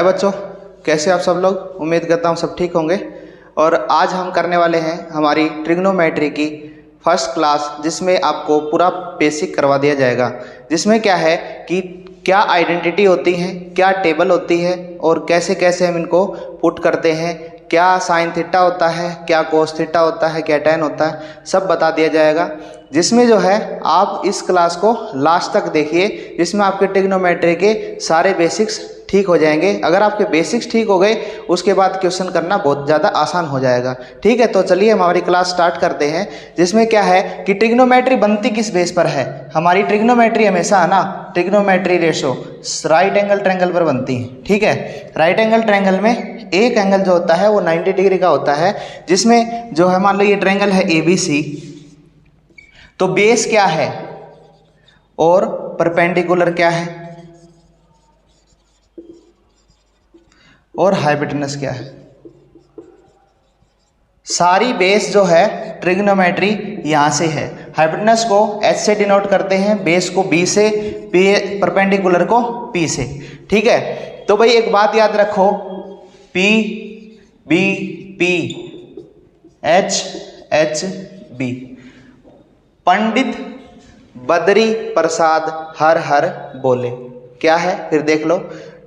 हाय बच्चों, कैसे आप सब लोग। उम्मीद करता हूँ सब ठीक होंगे। और आज हम करने वाले हैं हमारी ट्रिग्नोमेट्री की फर्स्ट क्लास, जिसमें आपको पूरा बेसिक करवा दिया जाएगा। जिसमें क्या है कि क्या आइडेंटिटी होती है, क्या टेबल होती है और कैसे कैसे हम इनको पुट करते हैं, क्या साइन थीटा होता है, क्या कोस थीटा होता है, क्या टैन होता है, सब बता दिया जाएगा। जिसमें जो है आप इस क्लास को लास्ट तक देखिए, जिसमें आपके ट्रिग्नोमेट्री के सारे बेसिक्स ठीक हो जाएंगे। अगर आपके बेसिक्स ठीक हो गए, उसके बाद क्वेश्चन करना बहुत ज़्यादा आसान हो जाएगा। ठीक है, तो चलिए हम हमारी क्लास स्टार्ट करते हैं। जिसमें क्या है कि ट्रिग्नोमेट्री बनती किस बेस पर है। हमारी ट्रिग्नोमेट्री हमेशा है ना, trigonometry ratio right angle triangle पर बनती है। ठीक है, राइट एंगल ट्रायंगल में एक एंगल जो होता है वो 90 डिग्री का होता है। जिसमें जो है मान लो ये ट्रायंगल है ABC, तो बेस क्या है और परपेंडिकुलर क्या है और हाइपोटेनस क्या है। सारी बेस जो है ट्रिग्नोमेट्री यहाँ से है। हाइपोटेनस को H से डिनोट करते हैं, बेस को B से, परपेंडिकुलर को P से। ठीक है, तो भाई एक बात याद रखो, P B P H H B। Pandit Badri Prasad हर हर बोले, क्या है फिर देख लो,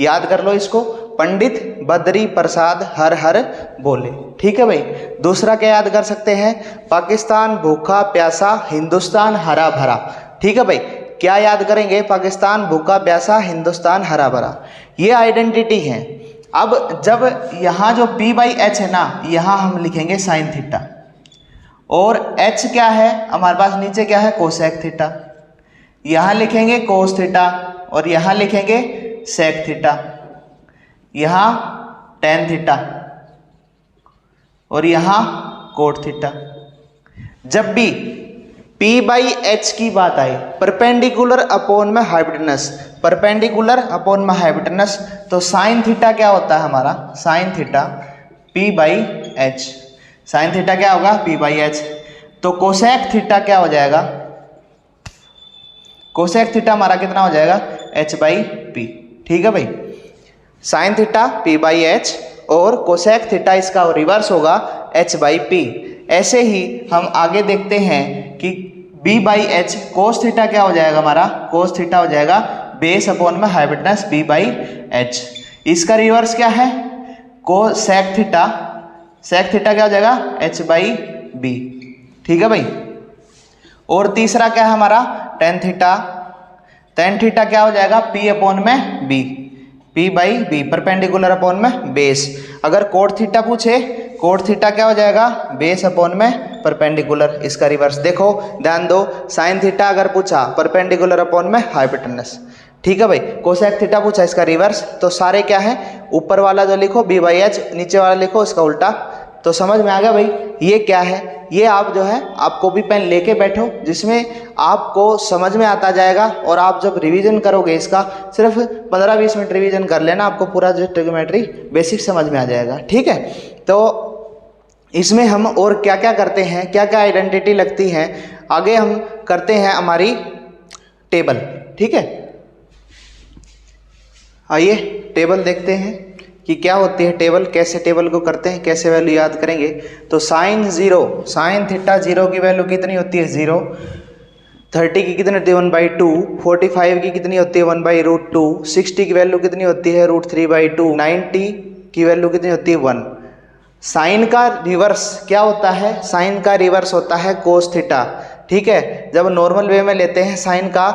याद कर लो इसको। पंडित बद्री प्रसाद हर हर बोले। ठीक है भाई, दूसरा क्या याद कर सकते हैं, पाकिस्तान भूखा प्यासा हिंदुस्तान हरा भरा। ठीक है भाई, क्या याद करेंगे, पाकिस्तान भूखा प्यासा हिंदुस्तान हरा भरा। ये आइडेंटिटी है। अब जब यहाँ जो P/H है ना, यहाँ हम लिखेंगे साइन थीटा, और H क्या है हमारे पास नीचे क्या है, कोसेक थीटा। यहाँ लिखेंगे कोस थीटा और यहाँ लिखेंगे सेक थीटा, यहाँ टेन थीटा और यहाँ कोट थीटा। जब भी P/H की बात आई, परपेंडिकुलर अपॉन में हाइपोटेनस, परपेंडिकुलर अपॉन में हाइपोटेनस, तो साइन थीटा क्या होता है हमारा, sine theta P/H। Sine theta क्या होगा, P/H। तो कोसेक थीटा क्या हो जाएगा, कोसेक थीटा हमारा कितना हो जाएगा, H/P। ठीक है भाई, साइन थीटा P/H और कोसेक थीटा इसका रिवर्स होगा H/P। ऐसे ही हम आगे देखते हैं कि B/H कोस थीटा क्या हो जाएगा हमारा, कोस थीटा हो जाएगा बेस अपॉन में हाइपोटेनस B/H। इसका रिवर्स क्या है, कोसेक थीटा, सेक थीटा क्या हो जाएगा, H/B। ठीक है भाई, और तीसरा क्या है हमारा, टेन थीटा। टेन थीटा क्या हो जाएगा, P अपॉन में B, P/B, परपेंडिकुलर अपॉन में बेस। अगर कोट थीटा पूछे, कोट थीटा क्या हो जाएगा, बेस अपॉन में परपेंडिकुलर। इसका रिवर्स देखो, ध्यान दो, साइन थीटा अगर पूछा, परपेंडिकुलर अपॉन में हाइपोटेनस। ठीक है भाई, कोसेक थीटा पूछा, इसका रिवर्स। तो सारे क्या है, ऊपर वाला जो लिखो B/H, नीचे वाला लिखो इसका उल्टा। तो समझ में आ गया भाई, ये क्या है। ये आप जो है आप कॉपी पेन लेके बैठो, जिसमें आपको समझ में आता जाएगा। और आप जब रिवीजन करोगे इसका, सिर्फ 15-20 मिनट रिवीजन कर लेना, आपको पूरा जो ट्रिग्नोमेट्री बेसिक समझ में आ जाएगा। ठीक है, तो इसमें हम और क्या क्या करते हैं, क्या क्या आइडेंटिटी लगती है, आगे हम करते हैं हमारी टेबल। ठीक है, आइए टेबल देखते हैं कि क्या होती है टेबल, कैसे टेबल को करते हैं, कैसे वैल्यू याद करेंगे। तो साइन 0, साइन थीटा 0 की वैल्यू कितनी होती है, 0। 30 की कितनी होती है, 1/2। 45 की कितनी होती है, 1/√2। 60 की वैल्यू कितनी होती है, √3/2। 90 की वैल्यू कितनी होती है, 1। साइन का रिवर्स क्या होता है, साइन का रिवर्स होता है कोस थीटा। ठीक है, जब नॉर्मल वे में लेते हैं साइन का,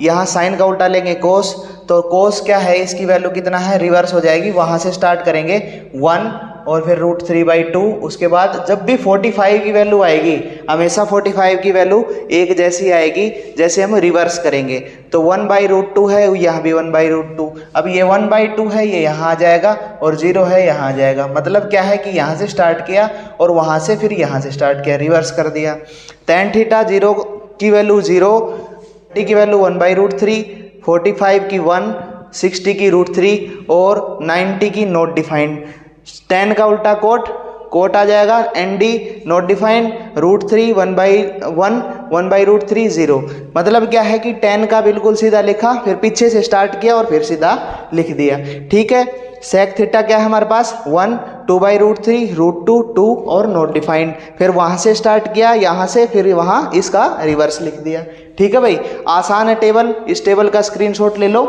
यहाँ साइन का उल्टा लेंगे कोस, तो कोस क्या है, इसकी वैल्यू कितना है, रिवर्स हो जाएगी। वहाँ से स्टार्ट करेंगे 1 और फिर √3/2। उसके बाद जब भी 45 की वैल्यू आएगी, हमेशा 45 की वैल्यू एक जैसी आएगी जैसे हम रिवर्स करेंगे। तो 1/√2 है, यहाँ भी 1/√2। अब ये 1/2 है, ये यहाँ आ जाएगा, और 0 है यहाँ आ जाएगा। मतलब क्या है कि यहाँ से स्टार्ट किया और वहाँ से फिर यहाँ से स्टार्ट किया, रिवर्स कर दिया। tan थीटा 0 की वैल्यू 0, 30 की वैल्यू 1/√3, 45 की 1, 60 की √3 और 90 की नॉट डिफाइंड। tan का उल्टा कोट, कोट आ जाएगा, ND नॉट डिफाइंड, √3 1/1, 1/√3 0। मतलब क्या है कि tan का बिल्कुल सीधा लिखा, फिर पीछे से स्टार्ट किया और फिर सीधा लिख दिया। ठीक है, सेक थीटा क्या है हमारे पास 1, 2/√3, √2, 2 और नॉट डिफाइंड। फिर वहाँ से स्टार्ट किया, यहाँ से फिर वहाँ इसका रिवर्स लिख दिया। ठीक है भाई, आसान है टेबल। इस टेबल का स्क्रीनशॉट ले लो।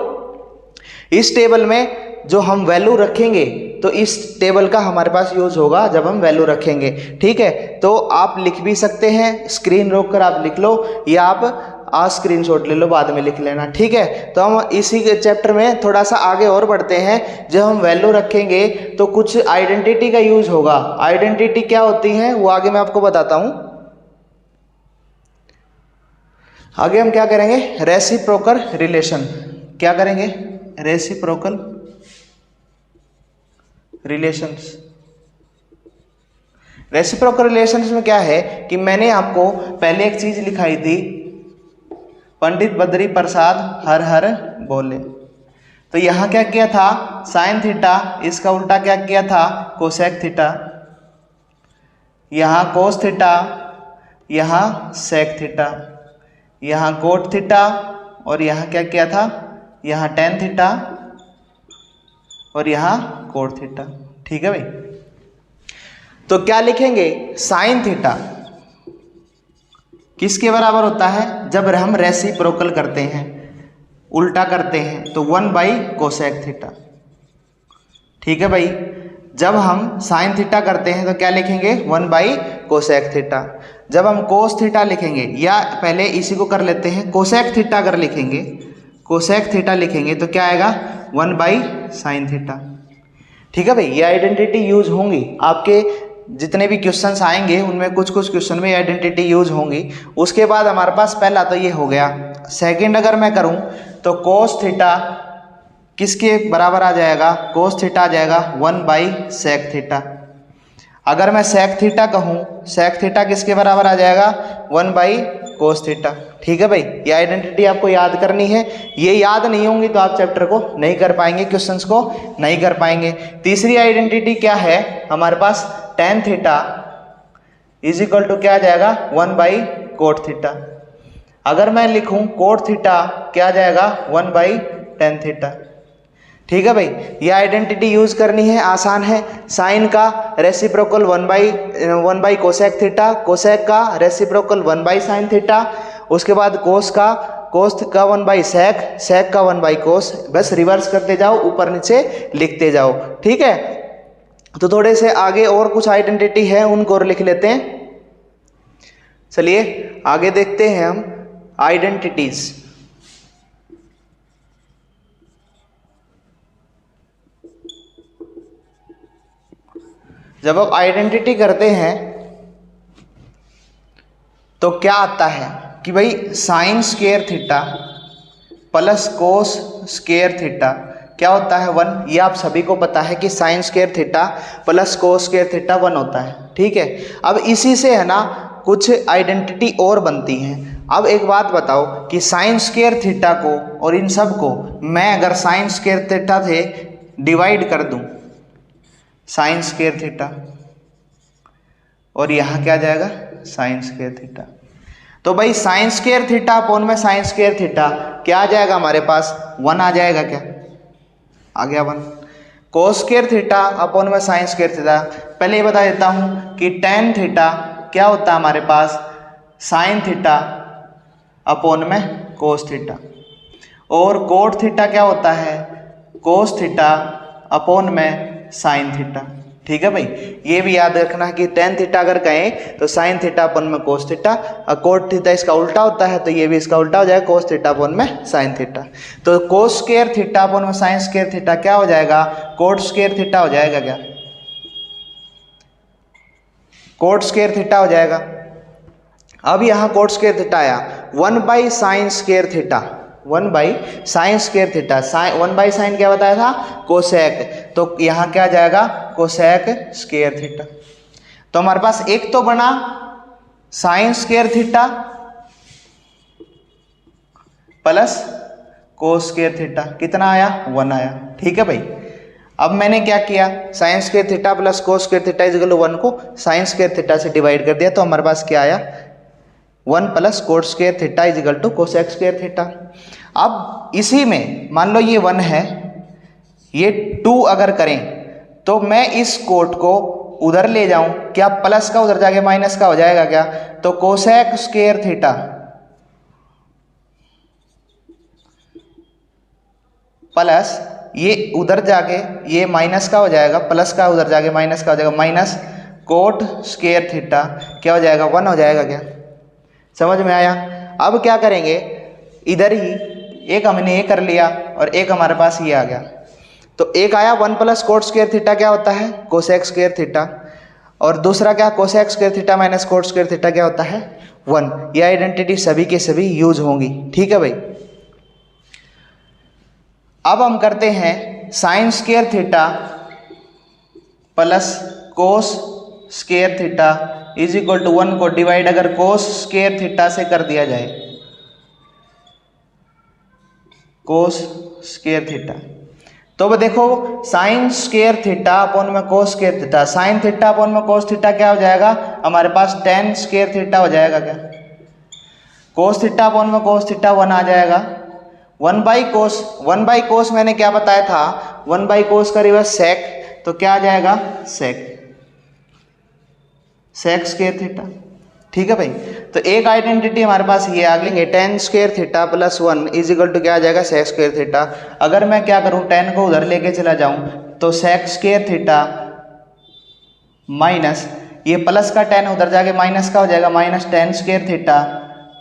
इस टेबल में जो हम वैल्यू रखेंगे तो इस टेबल का हमारे पास यूज होगा जब हम वैल्यू रखेंगे। ठीक है, तो आप लिख भी सकते हैं, स्क्रीन रोक कर आप लिख लो, या आप आज स्क्रीनशॉट ले लो, बाद में लिख लेना। ठीक है, तो हम इसी के चैप्टर में थोड़ा सा आगे और बढ़ते हैं। जब हम वैल्यू रखेंगे तो कुछ आइडेंटिटी का यूज होगा। आइडेंटिटी क्या होती है वो आगे मैं आपको बताता हूं। आगे हम क्या करेंगे, रेसिप्रोकल रिलेशन। क्या करेंगे, रेसिप्रोकल रिलेशंस। रेसिप्रोकल रिलेशंस में क्या है कि मैंने आपको पहले एक चीज लिखाई थी, पंडित बद्री प्रसाद हर हर बोले। तो यहां क्या किया था, साइन थीटा, इसका उल्टा क्या किया था, कोसेक थीटा, यहां कोस थीटा, यहां सेक थीटा, यहां कोट थीटा, और यहां क्या किया था, यहां टेन थीटा, और यहां कोट थीटा। ठीक है भाई, तो क्या लिखेंगे, साइन थीटा किसके बराबर होता है, जब हम रेसिप्रोकल करते हैं, उल्टा करते हैं, तो 1/कोसेक थीटा। ठीक है भाई, जब हम साइन थीटा करते हैं तो क्या लिखेंगे, 1/कोसेक थीटा। जब हम कोस थीटा लिखेंगे, या पहले इसी को कर लेते हैं, कोसेक थीटा अगर लिखेंगे, कोसेक थीटा लिखेंगे तो क्या आएगा, 1/साइन थीटा। ठीक है भाई, ये आइडेंटिटी यूज होंगी आपके जितने भी क्वेश्चंस आएंगे उनमें कुछ कुछ क्वेश्चन में आइडेंटिटी यूज होंगी। उसके बाद हमारे पास पहला तो ये हो गया। सेकंड अगर मैं करूं तो कोस थीटा किसके बराबर आ जाएगा, कोस थीटा आ जाएगा 1/सेक थीटा। अगर मैं सेक थीटा कहूं, सेक थीटा किसके बराबर आ जाएगा, 1/कोस थीटा। ठीक है भाई, ये आइडेंटिटी आपको याद करनी है। ये याद नहीं होंगी तो आप चैप्टर को नहीं कर पाएंगे, क्वेश्चंस को नहीं कर पाएंगे। तीसरी आइडेंटिटी क्या है हमारे पास, ten theta is equal to क्या आ जाएगा, 1/कोट थीटा। अगर मैं लिखूं कोट थीटा क्या आ जाएगा, 1/टेन थीटा। ठीक है भाई, ये आइडेंटिटी यूज करनी है, आसान है। साइन का रेसिप्रोकल 1/कोसेक थीटा, कोसेक का रेसिप्रोकल 1/साइन थीटा, उसके बाद कोस का 1/सेक, सेक का 1/कोस। बस रिवर्स करते जाओ, ऊपर नीचे लिखते जाओ। ठीक है, तो थोड़े से आगे और कुछ आइडेंटिटी है उनको और लिख लेते हैं। चलिए आगे देखते हैं हम आइडेंटिटीज। जब आप आइडेंटिटी करते हैं तो क्या आता है कि भाई sign square theta plus cos square theta क्या होता है, 1। ये आप सभी को पता है कि sign square theta plus cos square theta 1 होता है। ठीक है, अब इसी से है ना कुछ आइडेंटिटी और बनती हैं। अब एक बात बताओ कि साइन स्क्वायर थीटा को और इन सब को मैं अगर साइन स्क्वायर थीटा से डिवाइड कर दूं, साइन स्क्वायर थीटा, और यहाँ क्या आ जाएगा, साइन स्क्वायर थीटा। तो भाई साइन स्क्वायर थीटा अपॉन में साइन स्क्वायर थीटा क्या आ जाएगा हमारे पास, 1 आ जाएगा। क्या आ गया, 1। कोस स्क्वायर थीटा अपॉन में साइन स्क्वायर थीटा, पहले ये बता देता हूँ कि टेन थीटा क्या होता है हमारे पास, साइन थीटा अपॉन में कोस थीटा, और कोट थीटा क्या होता है, कोस थीटा अपॉन में साइन थीटा। ठीक है भाई, ये भी याद रखना कि टेन थीटा अगर कहें तो साइन थीटा अपॉन में कोस थीटा, और कोट थीटा इसका उल्टा होता है तो ये भी इसका उल्टा हो जाएगा, कोस थीटा अपॉन में साइन थीटा। तो कोस स्क्वायर थीटा अपॉन में साइन स्क्वायर थीटा क्या हो जाएगा, कोट स्क्वायर थीटा हो जाएगा। क्या कोट स्क्वायर थीटा हो जाएगा। अब यहाँ कोट स्क्वायर थीटा आया, 1/साइन स्क्वायर थीटा, 1/साइन स्क्वायर थीटा, 1/साइन क्या बताया था, कोसेक, तो यहाँ क्या आ जाएगा, कोसेक स्क्वायर थीटा। तो हमारे पास एक तो बना sign square theta plus cos square theta, कितना आया, 1 आया। ठीक है भाई, अब मैंने क्या किया, sine square theta plus cos square theta is equal to 1 को साइन स्क्वायर थीटा से डिवाइड कर दिया, तो हमारे पास क्या आया, 1 plus cot square theta is equal to cosec square theta. अब इसी में मान लो ये 1 है, ये 2 अगर करें तो मैं इस कोट को उधर ले जाऊं, क्या प्लस का उधर जाके माइनस का हो जाएगा क्या? तो कोसेक स्क्वायर थीटा प्लस ये उधर जाके ये माइनस का हो जाएगा, प्लस का उधर जाके माइनस का हो जाएगा, माइनस कोट स्क्वायर थीटा क्या हो जाएगा? 1 हो जाएगा क्या? समझ में आया? अब क्या करेंगे, इधर ही एक हमने ये कर लिया और एक हमारे पास ये आ गया, तो एक आया 1 प्लस कोट स्क्वायर थीटा क्या होता है? कोसेक स्क्वायर थीटा, और दूसरा क्या? Cosec square theta minus cot square theta क्या होता है? 1। ये आइडेंटिटी सभी के सभी यूज होंगी, ठीक है भाई। अब हम करते हैं sine square theta plus cos square theta is equal to 1 को डिवाइड अगर कोस स्क्वायर थीटा से कर दिया जाए, कोस स्क्वायर थीटा, तो अब देखो साइन स्क्वायर थीटा अपॉन में कोस square theta, sine theta upon में कोस थीटा क्या हो जाएगा हमारे पास? टेन स्क्वायर थीटा हो जाएगा क्या? कोस थीटा अपॉन में कोस थीटा 1 आ जाएगा, 1 बाई कोस मैंने क्या बताया था? 1 बाई कोस का रिवर्स सेक, तो क्या आ जाएगा? सेक स्क्वायर थीटा, ठीक है भाई। तो एक आइडेंटिटी हमारे पास ये आ गई, tan square theta plus 1 is equal to क्या आ जाएगा? Sec square theta. अगर मैं क्या करूं, टेन को उधर लेके चला जाऊं तो सेक स्क्वायर थीटा माइनस ये प्लस का टेन उधर जाके माइनस का हो जाएगा, माइनस टेन स्क्वायर थीटा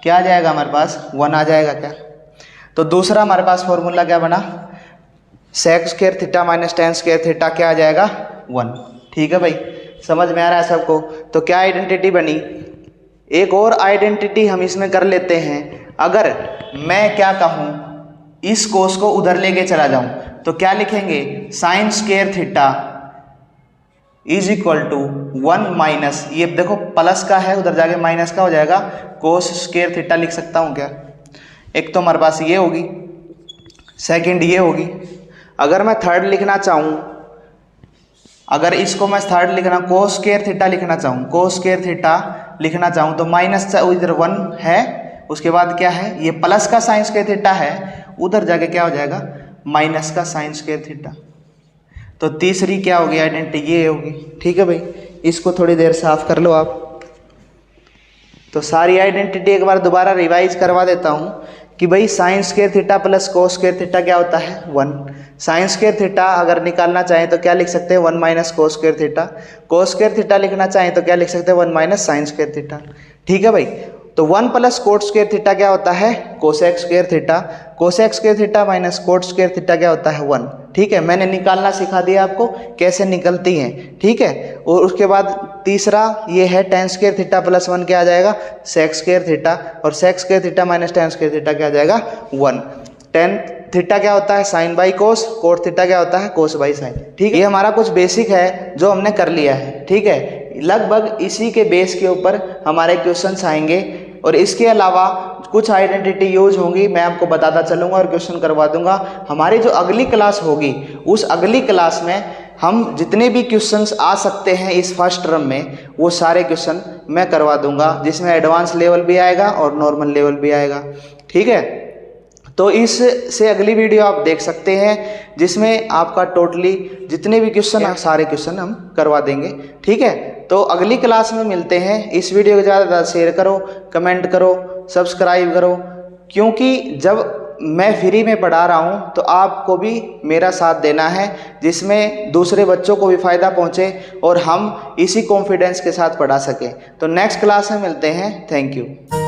क्या आ जाएगा हमारे पास? 1 आ जाएगा क्या? तो दूसरा हमारे पास फॉर्मूला क्या बना? Sec square theta minus tan square theta क्या आ जाएगा? 1, ठीक है भाई। समझ में आ रहा है सबको? तो क्या आइडेंटिटी बनी? एक और आइडेंटिटी हम इसमें कर लेते हैं, अगर मैं क्या कहूँ इस कोस को उधर लेके चला जाऊं तो क्या लिखेंगे? Sine square theta is equal to 1 minus, ये देखो प्लस का है उधर जाके माइनस का हो जाएगा, कोस स्क्वायर थीटा लिख सकता हूँ क्या? एक तो हमारे पास ये होगी, सेकंड ये होगी। अगर मैं थर्ड लिखना चाहूँ, अगर इसको मैं थर्ड लिखना कोस स्क्वायर थीटा लिखना चाहूँ, कोस स्क्वायर थीटा लिखना चाहूँ तो माइनस इधर 1 है, उसके बाद क्या है? ये प्लस का साइन स्क्वायर थीटा है, उधर जाके क्या हो जाएगा? माइनस का साइन स्क्वायर थीटा। तो तीसरी क्या होगी आइडेंटिटी? ये होगी, ठीक है भाई। इसको थोड़ी देर साफ कर लो आप। तो सारी आइडेंटिटी एक बार दोबारा रिवाइज करवा देता हूँ कि भाई sign square theta plus cos square theta क्या होता है? 1। साइन स्क्वायर थीटा अगर निकालना चाहें तो क्या लिख सकते हैं? 1 माइनस कोस स्क्वायर थीटा। कोस स्क्वायर थीटा लिखना चाहें तो क्या लिख सकते हैं? 1 माइनस साइन स्क्वायर थीटा, ठीक है भाई। तो 1 प्लस कोट स्क्वायर थीटा क्या होता है? Cosec square theta. Cosec square theta minus cot square theta क्या होता है? 1, ठीक है। मैंने निकालना सिखा दिया आपको कैसे निकलती हैं, ठीक है। और उसके बाद तीसरा ये है टेन स्क्वायर थीटा प्लस 1 क्या आ जाएगा? सेक स्क्वायर थीटा, और sec square theta minus tan square theta क्या आ जाएगा? 1। टेन थीटा क्या होता है? Sine by cos, cot theta क्या होता है? कोस बाई साइन, ठीक है। ये हमारा कुछ बेसिक है जो हमने कर लिया है, ठीक है। लगभग इसी के बेस के ऊपर हमारे क्वेश्चंस आएंगे, और इसके अलावा कुछ आइडेंटिटी यूज होंगी, मैं आपको बताता चलूँगा और क्वेश्चन करवा दूंगा। हमारी जो अगली क्लास होगी उस अगली क्लास में हम जितने भी क्वेश्चंस आ सकते हैं इस फर्स्ट टर्म में वो सारे क्वेश्चन मैं करवा दूंगा, जिसमें एडवांस लेवल भी आएगा और नॉर्मल लेवल भी आएगा, ठीक है। तो इससे अगली वीडियो आप देख सकते हैं जिसमें आपका टोटली जितने भी क्वेश्चन हैं सारे क्वेश्चन हम करवा देंगे, ठीक है। तो अगली क्लास में मिलते हैं। इस वीडियो को ज़्यादा से ज़्यादा शेयर करो, कमेंट करो, सब्सक्राइब करो, क्योंकि जब मैं फ्री में पढ़ा रहा हूँ तो आपको भी मेरा साथ देना है, जिसमें दूसरे बच्चों को भी फ़ायदा पहुँचे और हम इसी कॉन्फिडेंस के साथ पढ़ा सकें। तो नेक्स्ट क्लास में मिलते हैं। Thank you.